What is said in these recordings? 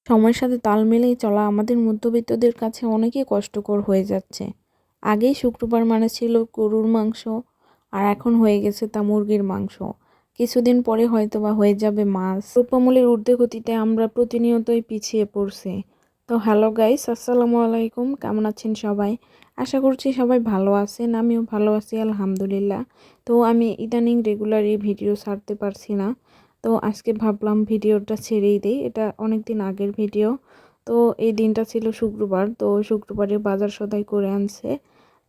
সময়ের সাথে তাল মিলিয়ে চলা আমাদের মধ্যবিত্তদের কাছে অনেকই কষ্টকর হয়ে যাচ্ছে। আগেই শুক্রবার মানে ছিল গরুর মাংস, আর এখন হয়ে গেছে তা মুরগির মাংস। কিছুদিন পরে হয়তোবা হয়ে যাবে মাছ। দ্রব্যমূল্যের ঊর্ধ্বগতিতে আমরা প্রতিনিয়তই পিছিয়ে পড়ছি। তো হ্যালো গাইস, আসসালামু আলাইকুম। কেমন আছেন সবাই? আশা করছি সবাই ভালো আছেন। আমিও ভালো আছি আলহামদুলিল্লাহ। তো আমি ইদানিং রেগুলারই ভিডিও ছাড়তে পারছি না। তো আজকে ভাবলাম ভিডিওটা ছেড়েই দেই। এটা অনেক দিন আগের ভিডিও। তো এই দিনটা ছিল শুক্রবার। তো শুক্রবারে বাজার সদাই করে আনছে।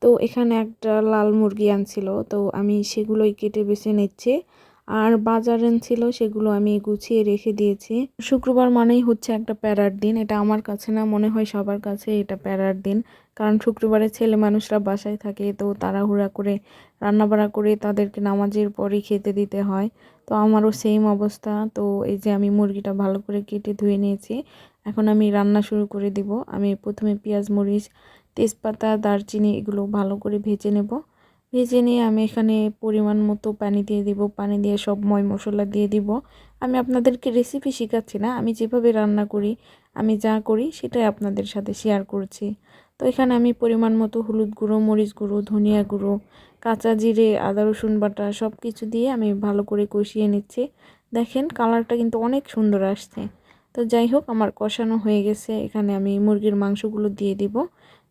তো এখানে একটা লাল মুরগি আনছিল। তো আমি সেগুলোই কেটে বেছে নিচ্ছি। আর বাজার আনছিল সেগুলো আমি গুছিয়ে রেখে দিয়েছি। শুক্রবার মানেই হচ্ছে একটা প্যারার দিন। এটা আমার কাছে না, মনে হয় সবার কাছে এটা প্যারার দিন। কারণ শুক্রবারে ছেলে মানুষরা বাসায় থাকে, তো তাড়াহুড়া করে রান্নাবাড়া করে তাদেরকে নামাজের পরই খেতে দিতে হয়। তো আমারও সেম অবস্থা। তো এই যে আমি মুরগিটা ভালো করে কেটে ধুয়ে নিয়েছি। এখন আমি রান্না শুরু করে দিব। আমি প্রথমে পেঁয়াজ, মরিচ, তেজপাতা, দারচিনি এগুলো ভালো করে ভেজে নেব। ভেজে নিয়ে আমি এখানে পরিমাণ মতো পানি দিয়ে দিব। পানি দিয়ে সব মশলা দিয়ে দিব। আমি আপনাদেরকে রেসিপি শেখাচ্ছি না, আমি যেভাবে রান্না করি, আমি যা করি সেটাই আপনাদের সাথে শেয়ার করছি। তো এখানে আমি পরিমাণ মতো হলুদ গুঁড়ো, মরিচ গুঁড়ো, ধনিয়া গুঁড়ো, কাঁচা জিরে, আদা রসুন বাটা সব কিছু দিয়ে আমি ভালো করে কষিয়ে নিচ্ছি। দেখেন কালারটা কিন্তু অনেক সুন্দর আসছে। তো যাই হোক, আমার কষানো হয়ে গেছে। এখানে আমি মুরগির মাংসগুলো দিয়ে দিব।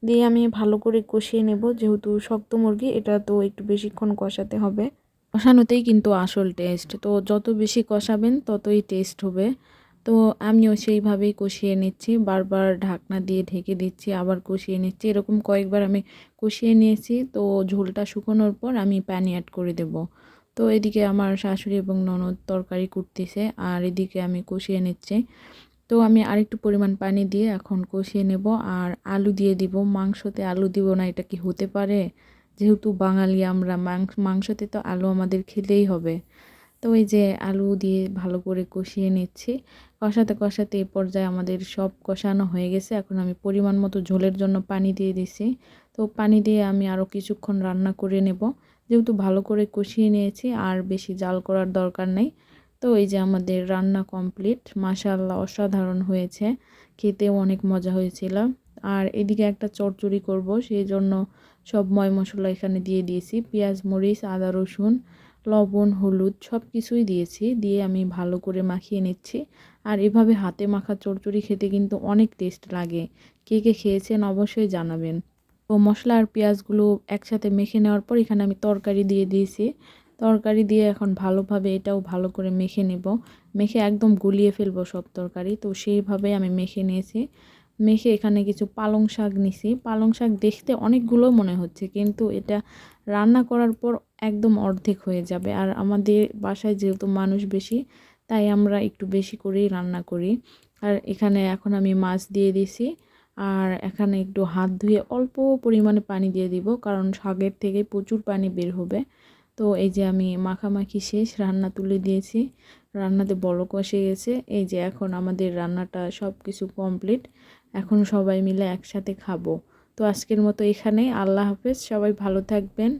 দিয়ে আমি ভালো করে কষিয়ে নেব। যেহেতু শক্ত মুরগি, এটা তো একটু বেশিক্ষণ কষাতে হবে। কষানোতেই কিন্তু আসল টেস্ট। তো যত বেশি কষাবেন ততই টেস্ট হবে। তো আমিও সেইভাবেই কষিয়ে নিচ্ছি। বারবার ঢাকনা দিয়ে ঢেকে দিচ্ছি, আবার কষিয়ে নিচ্ছি। এরকম কয়েকবার আমি কষিয়ে নিয়েছি। তো ঝোলটা শুকানোর পর আমি পানি অ্যাড করে দেব। তো এদিকে আমার শাশুড়ি এবং ননদ তরকারি কুটতেছে, আর এদিকে আমি কষিয়ে নিচ্ছি। তো আমি আরেকটু পরিমাণ পানি দিয়ে এখন কষিয়ে নেব। আর আলু দিয়ে দিব। মাংসতে আলু দিব না, এটা কি হতে পারে? যেহেতু বাঙালি আমরা, মাংসতে তো আলু আমাদের খেতেই হবে। তো এই যে আলু দিয়ে ভালো করে কষিয়ে নিচ্ছি। কষাতে কষাতে এই পর্যায়ে আমাদের সব কষানো হয়ে গেছে। এখন আমি পরিমাণ মতো ঝোলের জন্য পানি দিয়ে দিছি। তো পানি দিয়ে আমি আরও কিছুক্ষণ রান্না করে নেব। যেহেতু ভালো করে কষিয়ে নিয়েছি, আর বেশি জাল করার দরকার নেই। তো এই যে আমাদের রান্না কমপ্লিট। মাশাআল্লাহ, অসাধারণ হয়েছে। খেতেও অনেক মজা হয়েছিল। আর এদিকে একটা চচ্চড়ি করব, সেই জন্য সব মশলা এখানে দিয়ে দিয়েছি। পেঁয়াজ, মরিচ, আদা রসুন, লবণ, হলুদ সব কিছুই দিয়েছি। দিয়ে আমি ভালো করে মাখিয়ে নিচ্ছি। আর এভাবে হাতে মাখা চচ্চড়ি খেতে কিন্তু অনেক টেস্ট লাগে। কে কে খেয়েছেন অবশ্যই জানাবেন। তো মশলা আর পেঁয়াজগুলো একসাথে মেখে নেওয়ার পর এখানে আমি তরকারি দিয়ে দিয়েছি। তরকারি দিয়ে এখন ভালোভাবে এটাও ভালো করে মেখে নেব। মেখে একদম গুলিয়ে ফেলবো সব তরকারি। তো সেইভাবে আমি মেখে নিয়েছি। মেখে এখানে কিছু পালং শাক নিছি। পালং শাক দেখতে অনেকগুলো মনে হচ্ছে, কিন্তু এটা রান্না করার পর একদম অর্ধেক হয়ে যাবে। আর আমাদের বাসায় যেহেতু মানুষ বেশি, তাই আমরা একটু বেশি করেই রান্না করি। আর এখানে এখন আমি মাছ দিয়ে দিছি। আর এখানে একটু হাত ধুয়ে অল্প পরিমাণে পানি দিয়ে দিব, কারণ শাকের থেকে প্রচুর পানি বের হবে। তো এই যে আমি মাখামাখি শেষ, রান্না তুলে দিয়েছি। রান্নাতে বলক এসে গেছে। এই যে এখন আমাদের রান্নাটা সব কিছু কমপ্লিট। এখন সবাই মিলে একসাথে খাবো। তো আজকের মতো এখানেই। আল্লাহ হাফেজ, সবাই ভালো থাকবেন।